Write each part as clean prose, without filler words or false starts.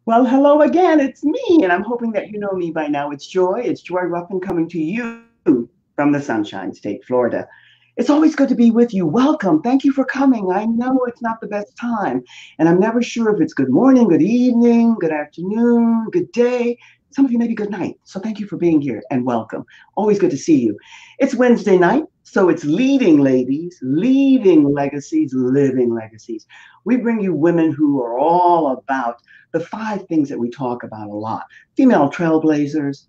Well, hello again. It's me, and I'm hoping that you know me by now. It's Joy. It's Joy Ruffin coming to you from the Sunshine State, Florida. It's always good to be with you. Welcome. Thank you for coming. I know it's not the best time, and I'm never sure if it's good morning, good evening, good afternoon, good day. Some of you maybe good night. So thank you for being here and welcome. Always good to see you. It's Wednesday night, so it's leading ladies, leading legacies, living legacies. We bring you women who are all about the five things that we talk about a lot: female trailblazers,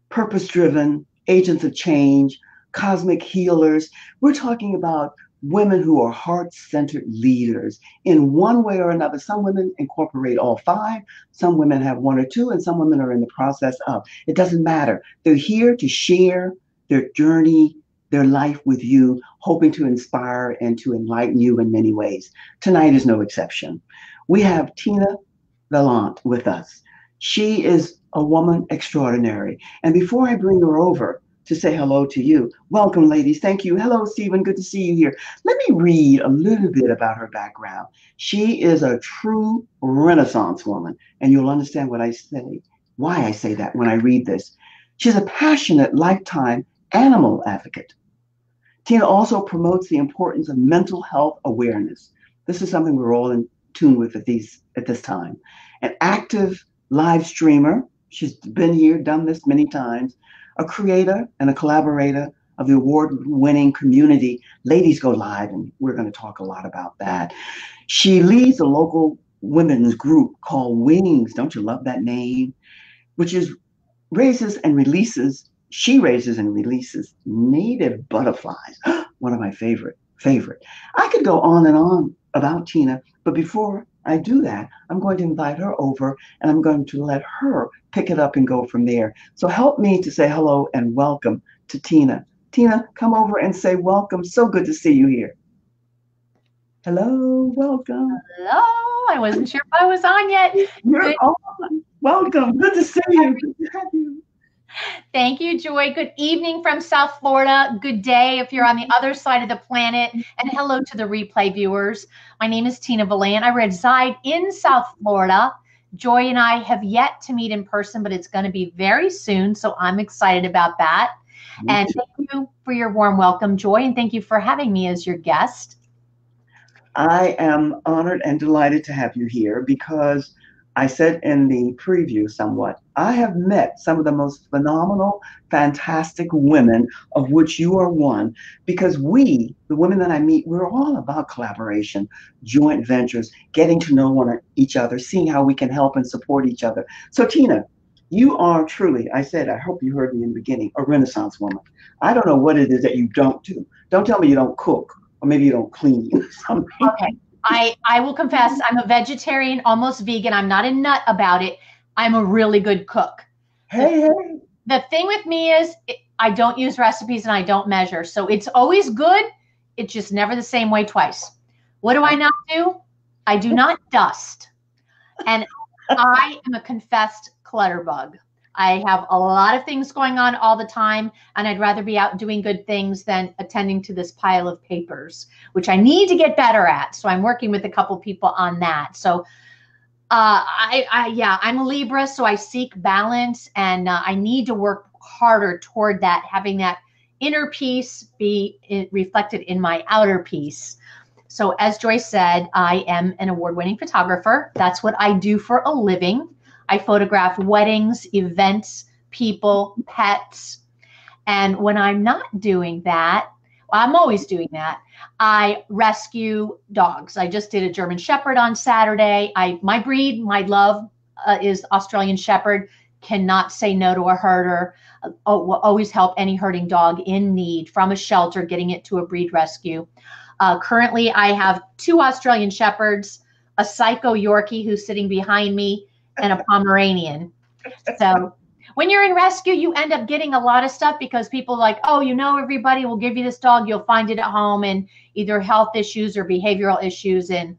purpose driven, agents of change, cosmic healers. We're talking about women who are heart centered leaders in one way or another. Some women incorporate all five, some women have one or two, and some women are in the process of. It doesn't matter. They're here to share their journey, their life with you, hoping to inspire and to enlighten you in many ways. Tonight is no exception. We have Tina Va Lant with us. She is a woman extraordinary. And before I bring her over to say hello to you, welcome, ladies. Thank you. Hello, Stephen. Good to see you here. Let me read a little bit about her background. She is a true Renaissance woman, and you'll understand what I say, why I say that when I read this. She's a passionate lifetime animal advocate. Tina also promotes the importance of mental health awareness. This is something we're all in tune with at this time. An active live streamer. She's been here, done this many times. A creator and a collaborator of the award-winning community Ladies Go Live, and we're going to talk a lot about that. She leads a local women's group called Wings. Don't you love that name? Which is raises and releases. She raises and releases native butterflies. One of my favorite. I could go on and on about Tina, but before I do that, I'm going to invite her over and I'm going to let her pick it up and go from there. So help me to say hello and welcome to Tina. Tina, come over and say welcome. So good to see you here. Hello, welcome. Hello. I wasn't sure if I was on yet. You're Good. on. Welcome. Good to see you. Good to have you. Thank you, Joy. Good evening from South Florida. Good day if you're on the other side of the planet. And hello to the replay viewers. My name is Tina Va Lant. I reside in South Florida. Joy and I have yet to meet in person, but it's going to be very soon. So I'm excited about that. And thank you for your warm welcome, Joy. And thank you for having me as your guest. I am honored and delighted to have you here because I said in the preview somewhat, I have met some of the most phenomenal, fantastic women, of which you are one, because we, the women that I meet, we're all about collaboration, joint ventures, getting to know each other, seeing how we can help and support each other. So, Tina, you are truly, I said, I hope you heard me in the beginning, a Renaissance woman. I don't know what it is that you don't do. Don't tell me you don't cook or maybe you don't clean something. Okay. I will confess, I'm a vegetarian, almost vegan. I'm not a nut about it. I'm a really good cook. Hey, hey. The thing with me is I don't use recipes and I don't measure. So it's always good. It's just never the same way twice. What do I not do? I do not dust. And I am a confessed clutter bug. I have a lot of things going on all the time, and I'd rather be out doing good things than attending to this pile of papers, which I need to get better at. So I'm working with a couple people on that. So yeah, I'm a Libra, so I seek balance, and I need to work harder toward that, having that inner peace be reflected in my outer peace. So as Joyce said, I am an award-winning photographer. That's what I do for a living. I photograph weddings, events, people, pets. And when I'm not doing that, well, I'm always doing that, I rescue dogs. I just did a German Shepherd on Saturday. My breed, my love is Australian Shepherd. Cannot say no to a herder. Will always help any herding dog in need from a shelter, getting it to a breed rescue. Currently, I have 2 Australian Shepherds, a Psycho Yorkie who's sitting behind me, and a Pomeranian. So when you're in rescue, you end up getting a lot of stuff because people are like, oh, everybody will give you this dog. You'll find it at home, and either health issues or behavioral issues. And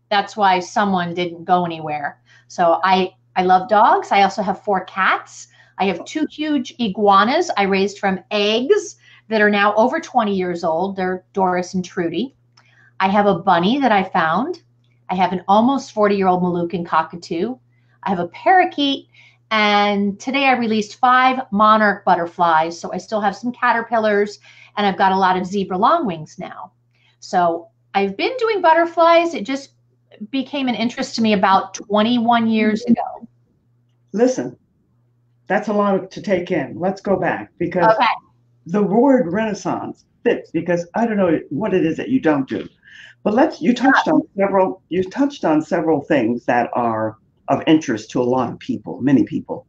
that's why someone didn't go anywhere. So I love dogs. I also have 4 cats. I have 2 huge iguanas I raised from eggs that are now over 20 years old. They're Doris and Trudy. I have a bunny that I found. I have an almost 40-year-old Moluccan cockatoo. I have a parakeet, and today I released 5 monarch butterflies. So I still have some caterpillars, and I've got a lot of zebra longwings now. So I've been doing butterflies. It just became an interest to me about 21 years ago. Listen, that's a lot to take in. Let's go back, because Okay. the word Renaissance fits, because I don't know what it is that you don't do. But you touched on several things that are of interest to a lot of people, many people,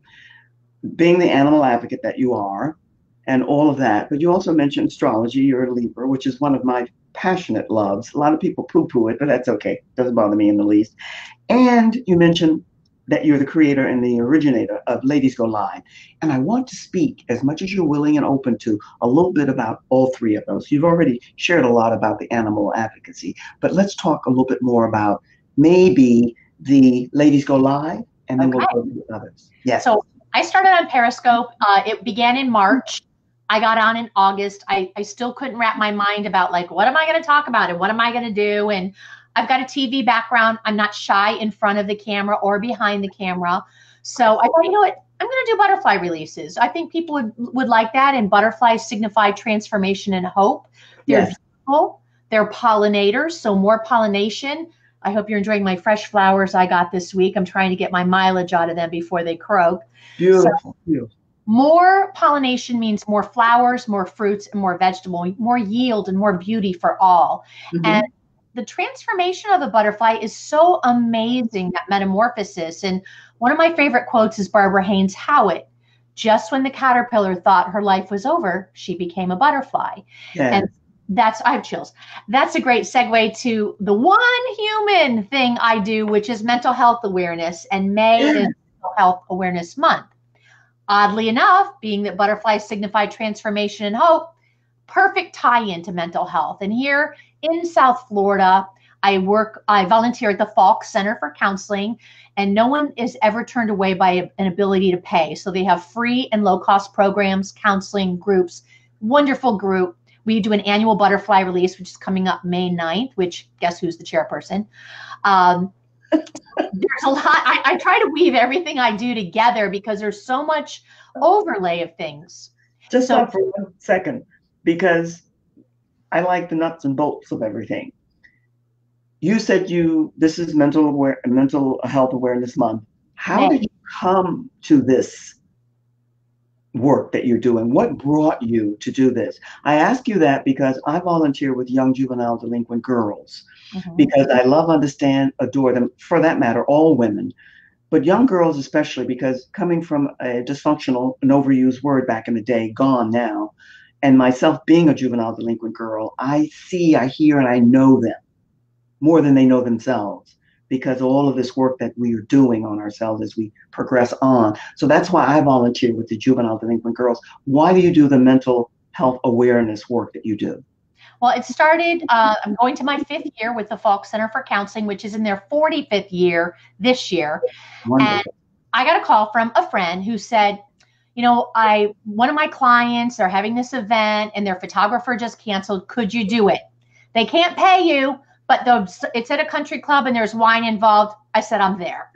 being the animal advocate that you are and all of that. But you also mentioned astrology. You're a Libra, which is one of my passionate loves. A lot of people poo-poo it, but that's okay. Doesn't bother me in the least. And you mentioned that you're the creator and the originator of Ladies Go Live. And I want to speak, as much as you're willing and open to, a little bit about all 3 of those. You've already shared a lot about the animal advocacy, but let's talk a little bit more about maybe the Ladies Go Live, and then we'll go to the others. Yes. So I started on Periscope. It began in March. I got on in August. I still couldn't wrap my mind about, like, what am I going to talk about and what am I going to do? And I've got a TV background. I'm not shy in front of the camera or behind the camera. So I thought, you know what? I'm going to do butterfly releases. I think people would like that. And butterflies signify transformation and hope. They're beautiful. They're pollinators, so more pollination. I hope you're enjoying my fresh flowers I got this week. I'm trying to get my mileage out of them before they croak. Beautiful. Beautiful. More pollination means more flowers, more fruits, and more vegetable, more yield and more beauty for all. Mm-hmm. And the transformation of the butterfly is so amazing, that metamorphosis. And one of my favorite quotes is Barbara Haynes Howitt. Just when the caterpillar thought her life was over, she became a butterfly. Yes. And I have chills. That's a great segue to the one human thing I do, which is mental health awareness. And May is Mental Health Awareness Month. Oddly enough, being that butterflies signify transformation and hope, perfect tie-in to mental health. And here in South Florida, I volunteer at the Falk Center for Counseling, and no one is ever turned away by an ability to pay. So they have free and low-cost programs, counseling groups, wonderful group. We do an annual butterfly release, which is coming up May 9th, which guess who's the chairperson? There's a lot. I try to weave everything I do together because there's so much overlay of things. Just stop for 1 second, because I like the nuts and bolts of everything. You said this is mental health awareness month. How did you come to this work that you're doing? What brought you to do this? I ask you that because I volunteer with young juvenile delinquent girls, because I love, understand, adore them, for that matter, all women, but young girls especially, because coming from a dysfunctional and overused word back in the day, gone now, and myself being a juvenile delinquent girl, I see, I hear, and I know them more than they know themselves, because of all of this work that we are doing on ourselves as we progress on. So that's why I volunteer with the juvenile delinquent girls. Why do you do the mental health awareness work that you do? Well, it started, I'm going to my 5th year with the Falk Center for Counseling, which is in their 45th year this year. Wonderful. And I got a call from a friend who said, you know, one of my clients are having this event and their photographer just canceled. Could you do it? They can't pay you, but it's at a country club and there's wine involved. I said, I'm there.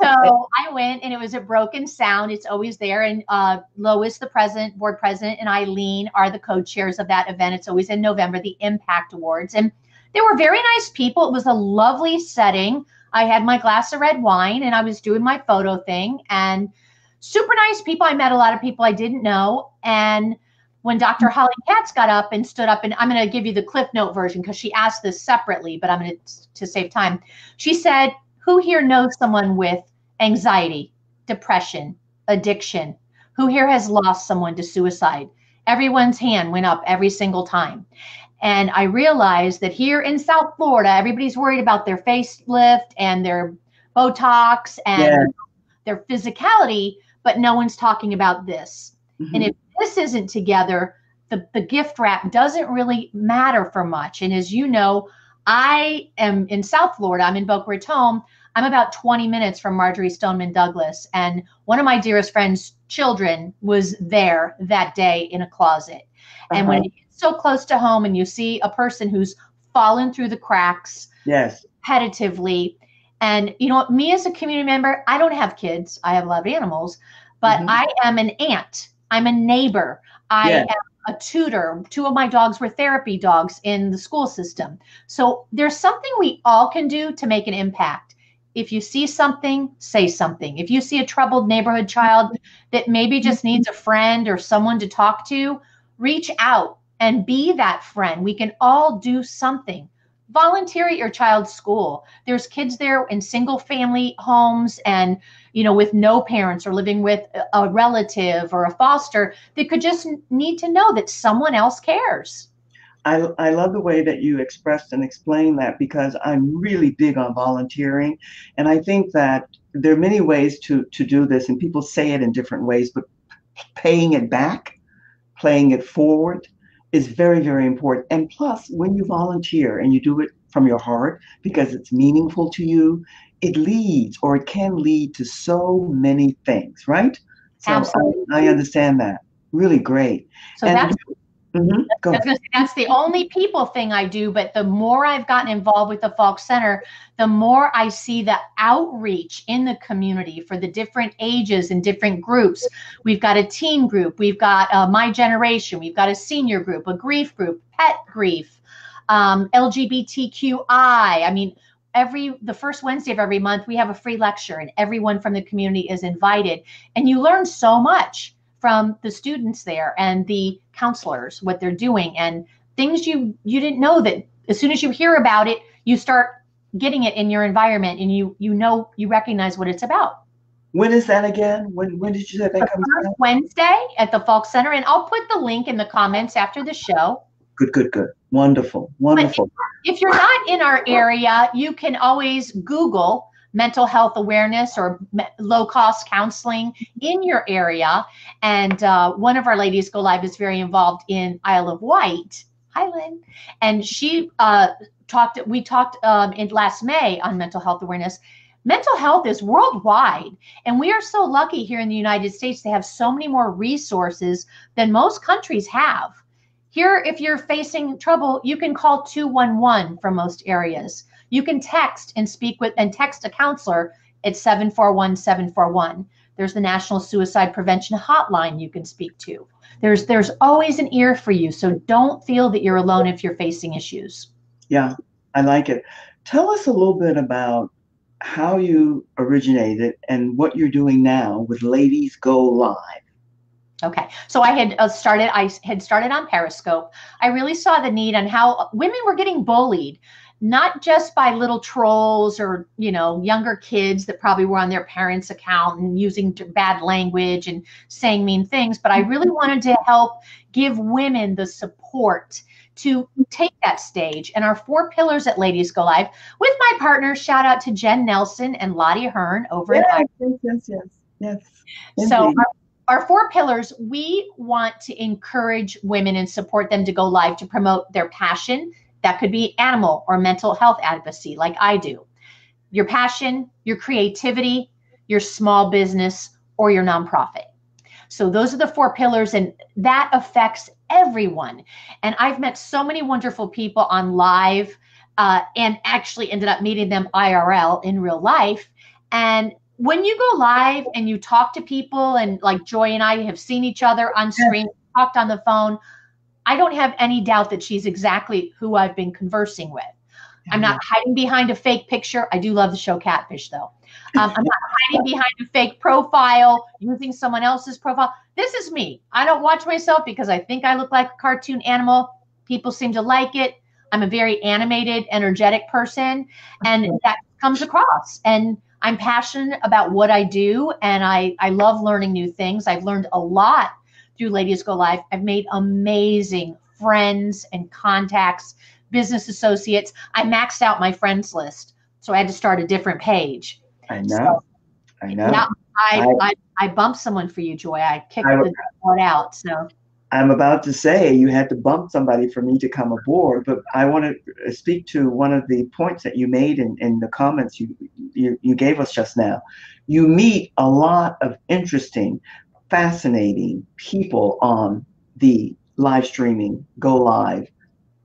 So I went, and it was at Broken Sound. It's always there. And Lois, the board president, and Eileen are the co-chairs of that event. It's always in November, the Impact Awards. And they were very nice people. It was a lovely setting. I had my glass of red wine and I was doing my photo thing, and super nice people. I met a lot of people I didn't know. And when Dr. Holly Katz got up and stood up, and I'm going to give you the Cliff Note version because she asked this separately, but I'm going to save time. She said, who here knows someone with anxiety, depression, addiction? Who here has lost someone to suicide? Everyone's hand went up every single time. And I realized that here in South Florida, everybody's worried about their facelift and their Botox and their physicality, but no one's talking about this. Mm-hmm. And if this isn't together, the gift wrap doesn't really matter for much. And as you know, I am in South Florida. I'm in Boca Raton. I'm about 20 minutes from Marjorie Stoneman Douglas. And one of my dearest friend's children was there that day in a closet. And when it gets so close to home and you see a person who's fallen through the cracks repetitively, And you know what, me as a community member, I don't have kids. I have a lot of animals, but Hmm. I am an aunt. I'm a neighbor. I Yeah. am a tutor. Two of my dogs were therapy dogs in the school system. So there's something we all can do to make an impact. If you see something, say something. If you see a troubled neighborhood child that maybe just needs a friend or someone to talk to, reach out and be that friend. We can all do something. Volunteer at your child's school. There's kids there in single family homes and, you know, with no parents or living with a relative or a foster that could just need to know that someone else cares. I love the way that you expressed and explained that because I'm really big on volunteering. And I think that there are many ways to do this, and people say it in different ways, but paying it back, playing it forward is very, very important. And plus, when you volunteer and you do it from your heart because it's meaningful to you, it leads or it can lead to so many things, right? So Absolutely. I understand that. Really great. So And that's go I was ahead. going to say that's the only people thing I do, but the more I've gotten involved with the Falk Center, the more I see the outreach in the community for the different ages and different groups. We've got a teen group, we've got my generation, we've got a senior group, a grief group, pet grief, LGBTQI. I mean, the first Wednesday of every month, we have a free lecture, and everyone from the community is invited. And you learn so much from the students there and the counselors, what they're doing, and things you didn't know that as soon as you hear about it, you start getting it in your environment, and you recognize what it's about. When is that again? When did you say that The comes first out? Wednesday at the Falk Center, and I'll put the link in the comments after the show. Good, good, good. Wonderful, But wonderful. if you're not in our area, you can always Google mental health awareness or low cost counseling in your area. And one of our ladies go live is very involved in Isle of Wight, Highland, and she we talked in last May on mental health awareness. Mental health is worldwide, and we are so lucky here in the United States to have so many more resources than most countries have. Here, if you're facing trouble, you can call 211 for most areas. You can text and speak with and text a counselor at 741-741. There's the National Suicide Prevention Hotline you can speak to. There's always an ear for you, so don't feel that you're alone if you're facing issues. Yeah, I like it. Tell us a little bit about how you originated and what you're doing now with Ladies Go Live. Okay, so I had started on Periscope. I really saw the need on how women were getting bullied, not just by little trolls or, you know, younger kids that probably were on their parents' account and using bad language and saying mean things, but I really wanted to help give women the support to take that stage. And our 4 pillars at Ladies Go Live with my partners, shout out to Jen Nelson and Lottie Hearn over in Yes, yes, yes, yes, yes. so Indeed. our 4 pillars, we want to encourage women and support them to go live to promote their passion. That could be animal or mental health advocacy, like I do. Your passion, your creativity, your small business, or your nonprofit. So those are the 4 pillars, and that affects everyone. And I've met so many wonderful people on live and actually ended up meeting them IRL in real life. And when you go live and you talk to people, and like Joy and I have seen each other on screen, talked on the phone, I don't have any doubt that she's exactly who I've been conversing with. I'm not hiding behind a fake picture. I do love the show Catfish, though. I'm not hiding behind a fake profile, using someone else's profile. This is me. I don't watch myself because I think I look like a cartoon animal. People seem to like it. I'm a very animated, energetic person, and that comes across. And I'm passionate about what I do, and I love learning new things. I've learned a lot through Ladies Go Live. I've made amazing friends and contacts, business associates. I maxed out my friends list, so I had to start a different page. I So know. I yeah, know. I bumped someone for you, Joy. I kicked I, the one out. So I'm about to say you had to bump somebody for me to come aboard, but I want to speak to one of the points that you made in the comments you gave us just now. You meet a lot of interesting, fascinating people on the live streaming, go live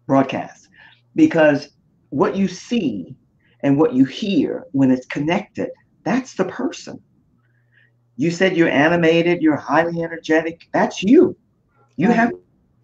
broadcast, because what you see and what you hear when it's connected, that's the person. You said you're animated, you're highly energetic. That's you. You Right. have to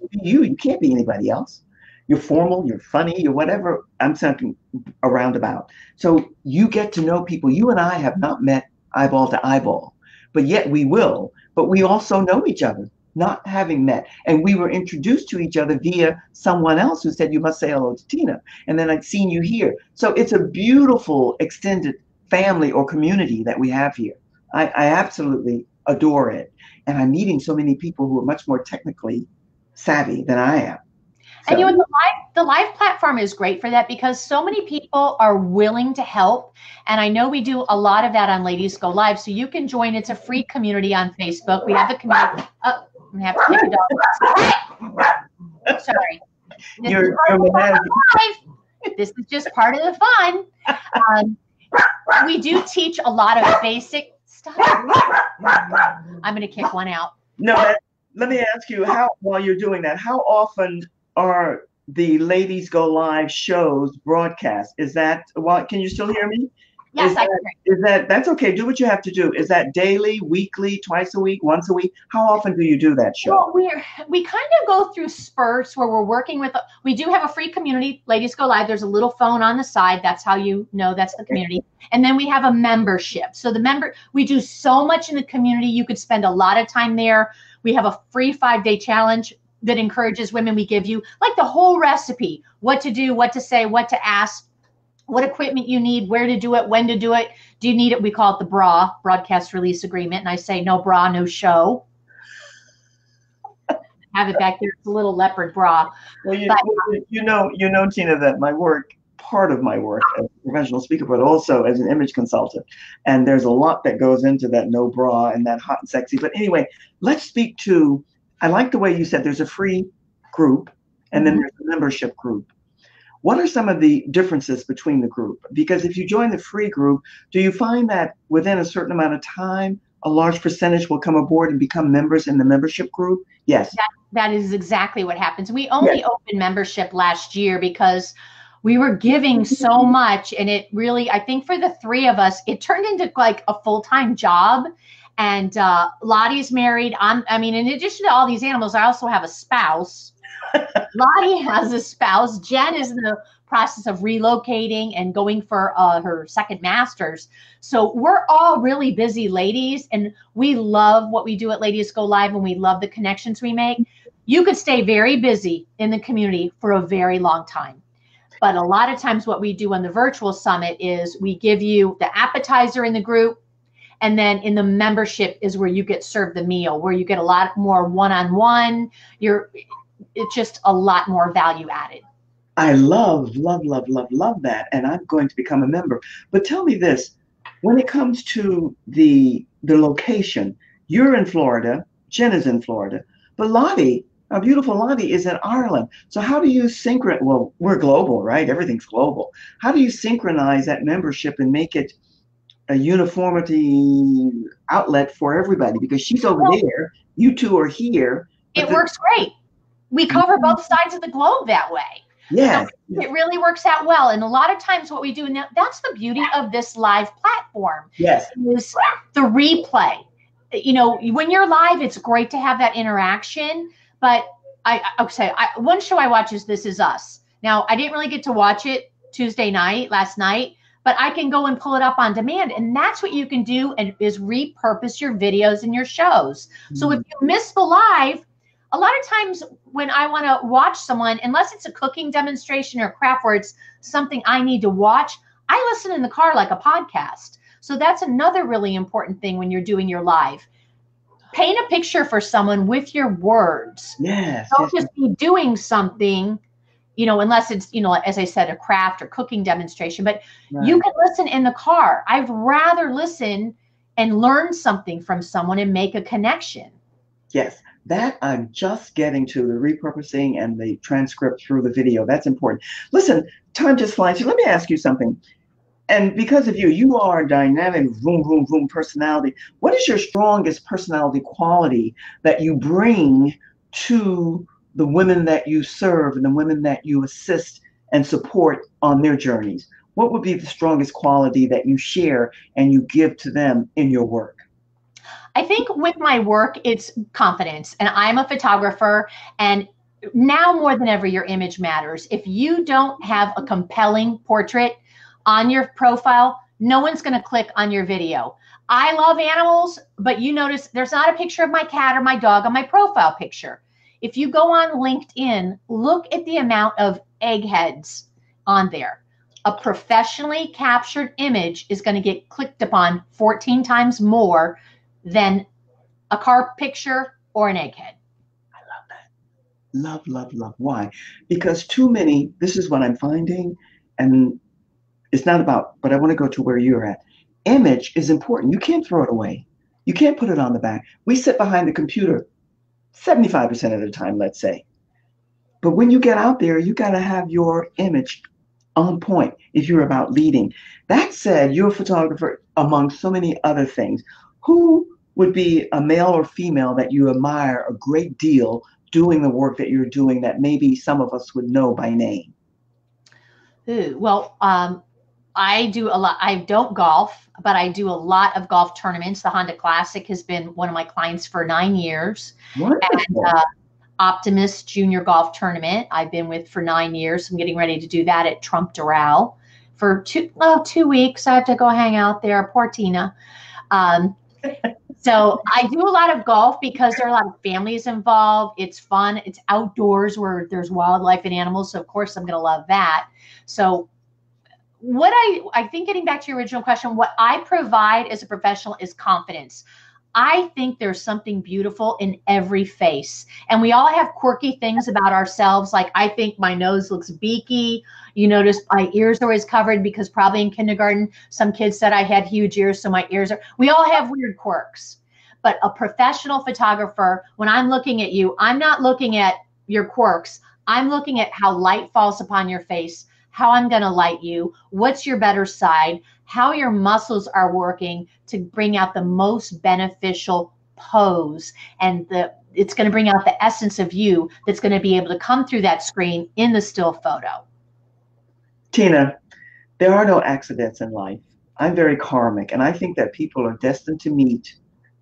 be you. You can't be anybody else. You're formal, you're funny, you're whatever. I'm talking around about. So you get to know people. You and I have not met eyeball to eyeball, but yet we will. But we also know each other, not having met. And we were introduced to each other via someone else who said, you must say hello to Tina. And then I'd seen you here. So it's a beautiful extended family or community that we have here. I absolutely adore it. And I'm meeting so many people who are much more technically savvy than I am. And you So, know, the live platform is great for that because so many people are willing to help. And I know we do a lot of that on Ladies Go Live. So you can join. It's a free community on Facebook. We have the community. Oh, I'm gonna have to take a dog. Sorry. you're This is just part of the fun. We do teach a lot of basic stuff. I'm going to kick one out. No, let me ask you, how, while you're doing that, how often are the Ladies Go Live shows broadcast? Is that, well, can you still hear me? Yes, I can. That's okay. Do what you have to do. Is that daily, weekly, twice a week, once a week? How often do you do that show? Well, we kind of go through spurts where we're working with, we do have a free community, Ladies Go Live. There's a little phone on the side. That's how you know that's the community. And then we have a membership. So we do so much in the community. You could spend a lot of time there. We have a free 5-day challenge that encourages women. We give you like the whole recipe, what to do, what to say, what to ask, what equipment you need, where to do it, when to do it. Do you need it? We call it the BRA, broadcast release agreement. And I say, no bra, no show. Have it back there. It's a little leopard bra. Well, you know, Tina, that my work, part of my work as a professional speaker, but also as an image consultant. And there's a lot that goes into that no bra and that hot and sexy. But anyway, let's speak to, I like the way you said there's a free group and then there's a membership group. What are some of the differences between the group? Because if you join the free group, do you find that within a certain amount of time, a large percentage will come aboard and become members in the membership group? Yes. That is exactly what happens. We only opened membership last year because we were giving so much. And it really, I think for the three of us, it turned into like a full-time job. And Lottie's married. I mean, in addition to all these animals, I also have a spouse. Lottie has a spouse. Jen is in the process of relocating and going for her second master's. So we're all really busy ladies, and we love what we do at Ladies Go Live, and we love the connections we make. You could stay very busy in the community for a very long time. But a lot of times what we do on the virtual summit is we give you the appetizer in the group, and then in the membership is where you get served the meal, where you get a lot more one-on-one. It's just a lot more value added. I love that. And I'm going to become a member. But tell me this, when it comes to the location, you're in Florida, Jen is in Florida, but Lottie, our beautiful Lottie, is in Ireland. So how do you synchronize? Well, we're global, right? Everything's global. How do you synchronize that membership and make it a uniformity outlet for everybody? Because she's over there, you two are here. It works great. We cover both sides of the globe that way. Yeah. So it really works out well. And a lot of times what we do, and that's the beauty of this live platform. Yes. Is the replay. You know, when you're live, it's great to have that interaction. But one show I watch is This Is Us. Now, I didn't really get to watch it last night, but I can go and pull it up on demand. And that's what you can do, and is repurpose your videos and your shows. So if you miss the live, a lot of times when I want to watch someone, unless it's a cooking demonstration or craft where it's something I need to watch, I listen in the car like a podcast. So that's another really important thing when you're doing your live. Paint a picture for someone with your words. Yes. Don't just be doing something, you know, unless it's, you know, as I said, a craft or cooking demonstration, but you can listen in the car. I'd rather listen and learn something from someone and make a connection. Yes. That I'm just getting to, the repurposing and the transcript through the video. That's important. Listen, time just flies. So let me ask you something. And because of you, you are a dynamic, vroom personality. What is your strongest personality quality that you bring to the women that you serve and the women that you assist and support on their journeys? what would be the strongest quality that you share and you give to them in your work? I think with my work, it's confidence. And I'm a photographer, and now more than ever, your image matters. If you don't have a compelling portrait on your profile, no one's going to click on your video. I love animals, but you notice there's not a picture of my cat or my dog on my profile picture. If you go on LinkedIn, look at the amount of eggheads on there. A professionally captured image is going to get clicked upon 14 times more than a car picture or an egghead. I love that. Love, love, love. Why? Because too many, this is what I'm finding, and it's not about, but I want to go to where you're at. Image is important. You can't throw it away. You can't put it on the back. We sit behind the computer 75% of the time, let's say. But when you get out there, you got to have your image on point if you're about leading. That said, you're a photographer among so many other things. Who would be a male or female that you admire a great deal doing the work that you're doing that maybe some of us would know by name? Well, I do a lot. I don't golf, but I do a lot of golf tournaments. The Honda Classic has been one of my clients for 9 years. Wonderful. And Optimist Junior Golf Tournament I've been with for 9 years. I'm getting ready to do that at Trump Doral for 2 weeks. I have to go hang out there. Poor Tina. So I do a lot of golf because there are a lot of families involved. It's fun. It's outdoors where there's wildlife and animals. So of course I'm going to love that. So what I think, getting back to your original question, what I provide as a professional is confidence. I think there's something beautiful in every face. And we all have quirky things about ourselves. Like, I think my nose looks beaky. You notice my ears are always covered because probably in kindergarten, some kids said I had huge ears, so my ears are, we all have weird quirks. But a professional photographer, when I'm looking at you, I'm not looking at your quirks. I'm looking at how light falls upon your face, how I'm going to light you, what's your better side, how your muscles are working to bring out the most beneficial pose. And it's going to bring out the essence of you that's going to be able to come through that screen in the still photo. Tina, there are no accidents in life. I'm very karmic, and I think that people are destined to meet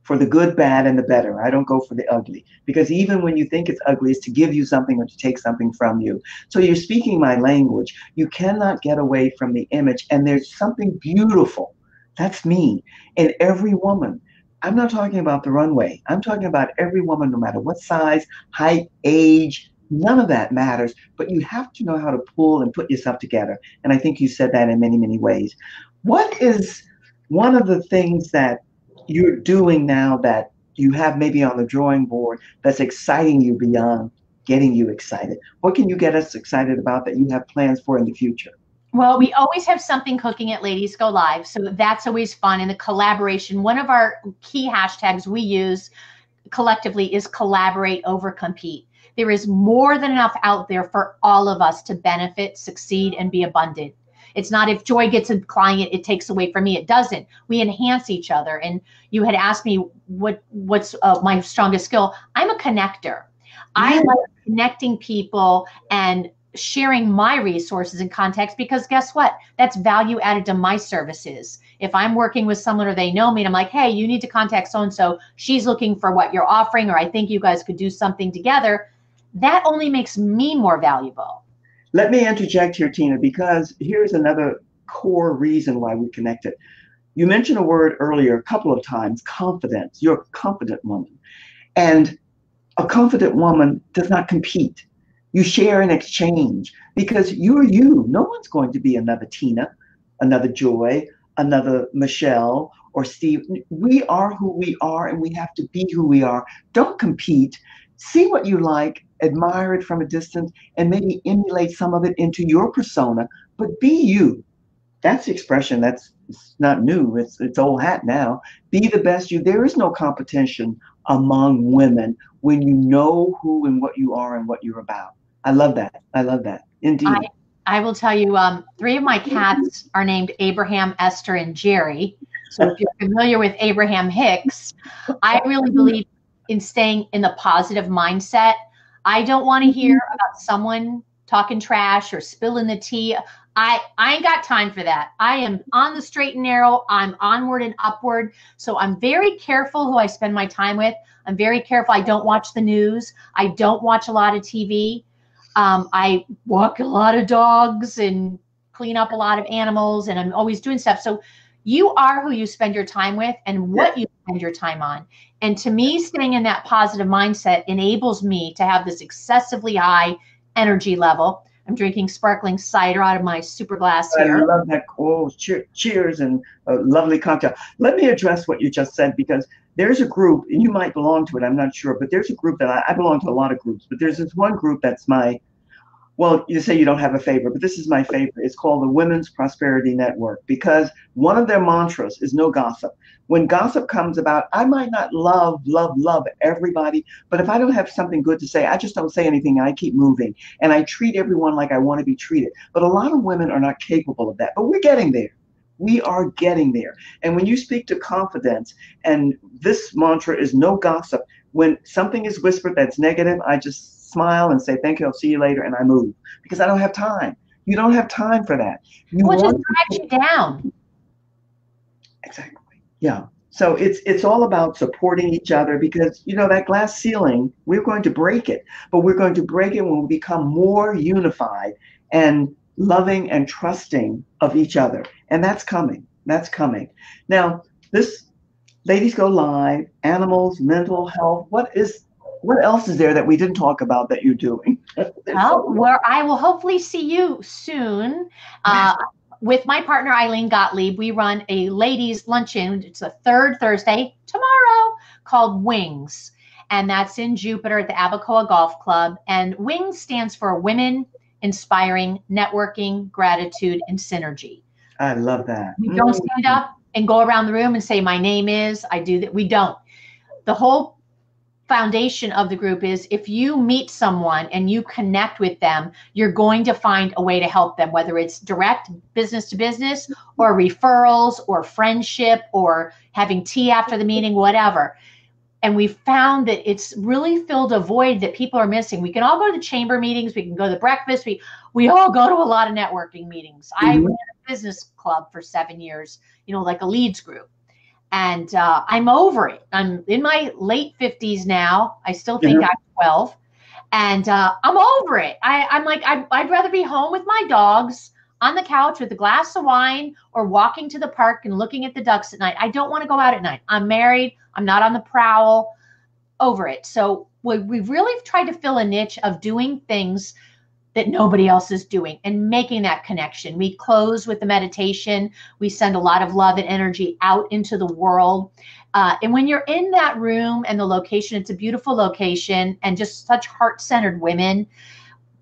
for the good, bad, and the better. I don't go for the ugly, because even when you think it's ugly, it's to give you something or to take something from you. So you're speaking my language. You cannot get away from the image, and there's something beautiful. That's me in every woman. I'm not talking about the runway. I'm talking about every woman, no matter what size, height, age, none of that matters, but you have to know how to pull and put yourself together. And I think you said that in many, many ways. What is one of the things that you're doing now that you have maybe on the drawing board that's exciting you beyond getting you excited? What can you get us excited about that you have plans for in the future? Well, we always have something cooking at Ladies Go Live, so that's always fun. And the collaboration, one of our key hashtags we use collectively is collaborate over compete. There is more than enough out there for all of us to benefit, succeed, and be abundant. It's not if Joy gets a client, it takes away from me. It doesn't. We enhance each other. And you had asked me what's my strongest skill. I'm a connector. I like connecting people and sharing my resources and contacts, because guess what? That's value added to my services. If I'm working with someone or they know me and I'm like, hey, you need to contact so-and-so, she's looking for what you're offering, or I think you guys could do something together, that only makes me more valuable. Let me interject here, Tina, because here's another core reason why we connected. You mentioned a word earlier a couple of times, confidence. You're a confident woman. And a confident woman does not compete. You share and exchange because you're you. No one's going to be another Tina, another Joy, another Michelle or Steve. We are who we are, and we have to be who we are. Don't compete. See what you like, admire it from a distance, and maybe emulate some of it into your persona, but be you. That's the expression. It's not new. It's old hat now. Be the best you. There is no competition among women when you know who and what you are and what you're about. I love that. I love that. Indeed. I will tell you, 3 of my cats are named Abraham, Esther, and Jerry. So if you're familiar with Abraham Hicks, I really believe in staying in the positive mindset. I don't want to hear about someone talking trash or spilling the tea. I ain't got time for that. I am on the straight and narrow. I'm onward and upward. So I'm very careful who I spend my time with. I'm very careful. I don't watch the news. I don't watch a lot of TV. I walk a lot of dogs and clean up a lot of animals, and I'm always doing stuff. So you are who you spend your time with and what you spend your time on. And to me, staying in that positive mindset enables me to have this excessively high energy level. I'm drinking sparkling cider out of my super glass here. I love that. Oh, cheers and a lovely cocktail. Let me address what you just said, because there's a group, and you might belong to it, I'm not sure, but there's a group that I belong to a lot of groups, but there's this one group that's my, well, you say you don't have a favorite, but this is my favorite. It's called the Women's Prosperity Network, because one of their mantras is no gossip. When gossip comes about, I might not love everybody, but if I don't have something good to say, I just don't say anything. I keep moving, and I treat everyone like I want to be treated. But a lot of women are not capable of that, but we're getting there. We are getting there. And when you speak to confidence, and this mantra is no gossip, when something is whispered that's negative, I just smile and say, thank you, I'll see you later, and I move, because I don't have time. You don't have time for that. Well, it just drags you down. Exactly. Yeah. So it's all about supporting each other, because, you know, that glass ceiling, we're going to break it, but we're going to break it when we become more unified and loving and trusting of each other. And that's coming. That's coming. Now, this Ladies Go Live, animals, mental health, what else is there that we didn't talk about that you're doing? Well, where I will hopefully see you soon. With my partner, Eileen Gottlieb, we run a ladies luncheon. It's the third Thursday tomorrow, called Wings. And that's in Jupiter at the Abacoa Golf Club. And Wings stands for Women Inspiring Networking, Gratitude, and Synergy. I love that. We don't stand up and go around the room and say, my name is, I do that. We don't. The whole foundation of the group is, if you meet someone and you connect with them, you're going to find a way to help them, whether it's direct business to business or referrals or friendship or having tea after the meeting, whatever. And we found that it's really filled a void that people are missing. We can all go to the chamber meetings. We can go to the breakfast. We all go to a lot of networking meetings. I ran a business club for 7 years, you know, like a leads group. And I'm over it. I'm in my late 50s now. I still think I'm 12. And I'm over it. I'm like, I'd rather be home with my dogs on the couch with a glass of wine or walking to the park and looking at the ducks at night. I don't want to go out at night. I'm married. I'm not on the prowl. Over it. So we've really tried to fill a niche of doing things that nobody else is doing and making that connection. We close with the meditation. We send a lot of love and energy out into the world. And when you're in that room and the location, it's a beautiful location and just such heart-centered women.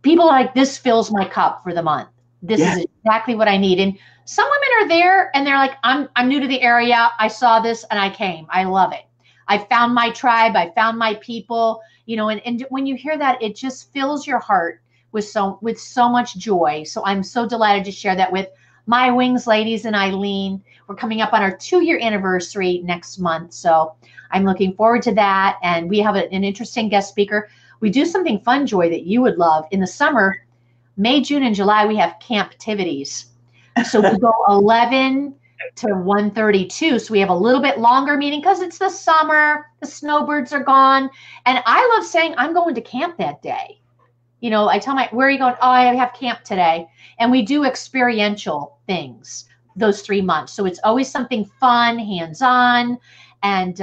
People are like, this fills my cup for the month. This is exactly what I need. And some women are there and they're like, I'm new to the area. I saw this and I came. I love it. I found my tribe. I found my people, you know, and when you hear that, it just fills your heart with so much joy. So I'm so delighted to share that with my Wings ladies and Eileen. We're coming up on our 2-year anniversary next month. So I'm looking forward to that. And we have an interesting guest speaker. We do something fun, Joy, that you would love. In the summer, May, June, and July, we have camp activities. So we go 11 to 1:32. So we have a little bit longer meeting because it's the summer, the snowbirds are gone. And I love saying I'm going to camp that day. You know, I tell where are you going? Oh, I have camp today. And we do experiential things those 3 months. So it's always something fun, hands-on, and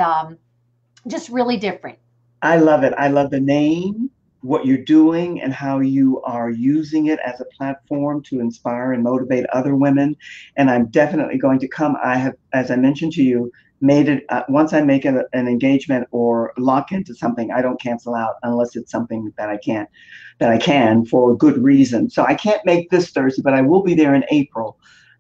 just really different. I love it. I love the name, what you're doing, and how you are using it as a platform to inspire and motivate other women. And I'm definitely going to come. I have, as I mentioned to you, made it, once I make an engagement or lock into something, I don't cancel out unless it's something that I can for a good reason. So I can't make this Thursday, but I will be there in April.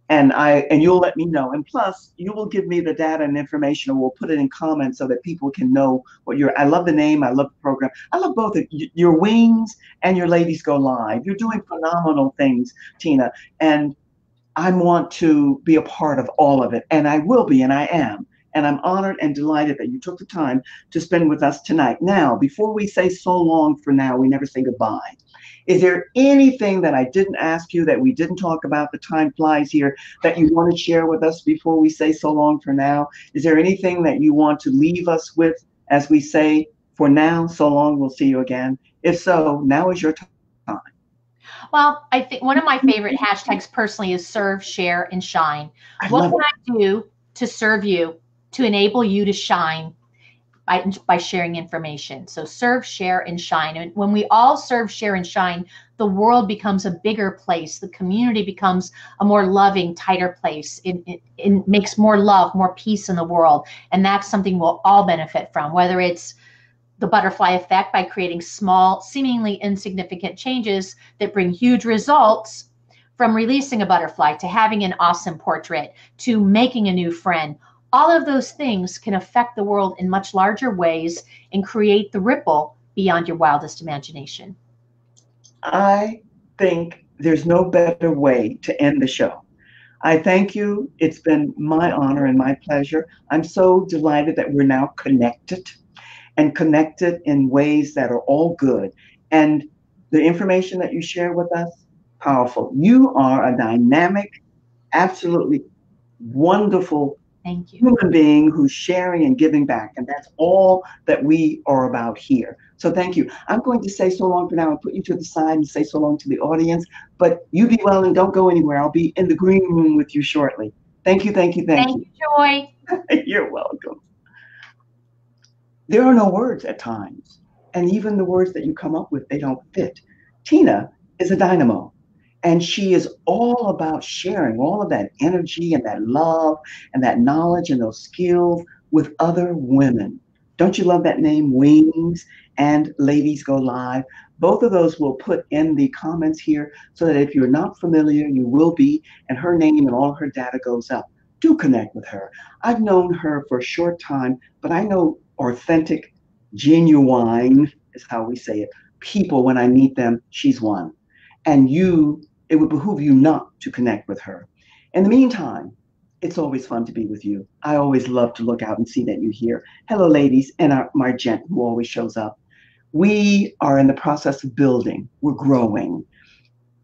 And you'll let me know. And plus, you will give me the data and information, or we'll put it in comments so that people can know what I love the name. I love the program. I love both of your Wings and your Ladies Go Live. You're doing phenomenal things, Tina. And I want to be a part of all of it. And I will be, and I am. And I'm honored and delighted that you took the time to spend with us tonight. Now, before we say so long for now, we never say goodbye. Is there anything that I didn't ask you that we didn't talk about? The time flies here, that you want to share with us before we say so long for now? Is there anything that you want to leave us with as we say for now, so long, we'll see you again? If so, now is your time. Well, I think one of my favorite hashtags personally is serve, share, and shine. I What love can it. I do to serve you, to enable you to shine by sharing information? So serve, share, and shine. And when we all serve, share, and shine, the world becomes a bigger place. The community becomes a more loving, tighter place. It makes more love, more peace in the world. And that's something we'll all benefit from, whether it's the butterfly effect by creating small, seemingly insignificant changes that bring huge results, from releasing a butterfly to having an awesome portrait to making a new friend. All of those things can affect the world in much larger ways and create the ripple beyond your wildest imagination. I think there's no better way to end the show. I thank you. It's been my honor and my pleasure. I'm so delighted that we're now connected and connected in ways that are all good. And the information that you share with us, powerful. You are a dynamic, absolutely wonderful Thank you. human being who's sharing and giving back. And that's all that we are about here. So thank you. I'm going to say so long for now and put you to the side and say so long to the audience. But you be well and don't go anywhere. I'll be in the green room with you shortly. Thank you, thank you, thank Thank you. you, Joy. You're welcome. There are no words at times. And even the words that you come up with, they don't fit. Tina is a dynamo. And she is all about sharing all of that energy and that love and that knowledge and those skills with other women. Don't you love that name, Wings and Ladies Go Live? Both of those we'll put in the comments here so that if you're not familiar, you will be, and her name and all her data goes up. Do connect with her. I've known her for a short time, but I know authentic, genuine is how we say it. People, when I meet them, she's one. And it would behoove you not to connect with her. In the meantime, it's always fun to be with you. I always love to look out and see that you're here. Hello, ladies, and my gent who always shows up. We are in the process of building. We're growing.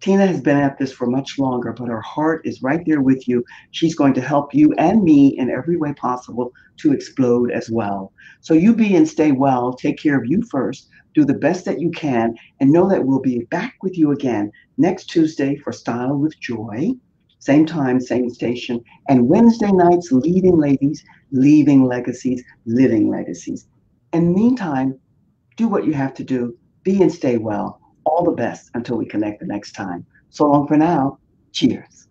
Tina has been at this for much longer, but her heart is right there with you. She's going to help you and me in every way possible to explode as well. So you be and stay well. Take care of you first. Do the best that you can, and know that we'll be back with you again next Tuesday for Style with Joy. Same time, same station. And Wednesday nights, Leading Ladies, Leaving Legacies, Living Legacies. In the meantime, do what you have to do. Be and stay well. All the best until we connect the next time. So long for now. Cheers.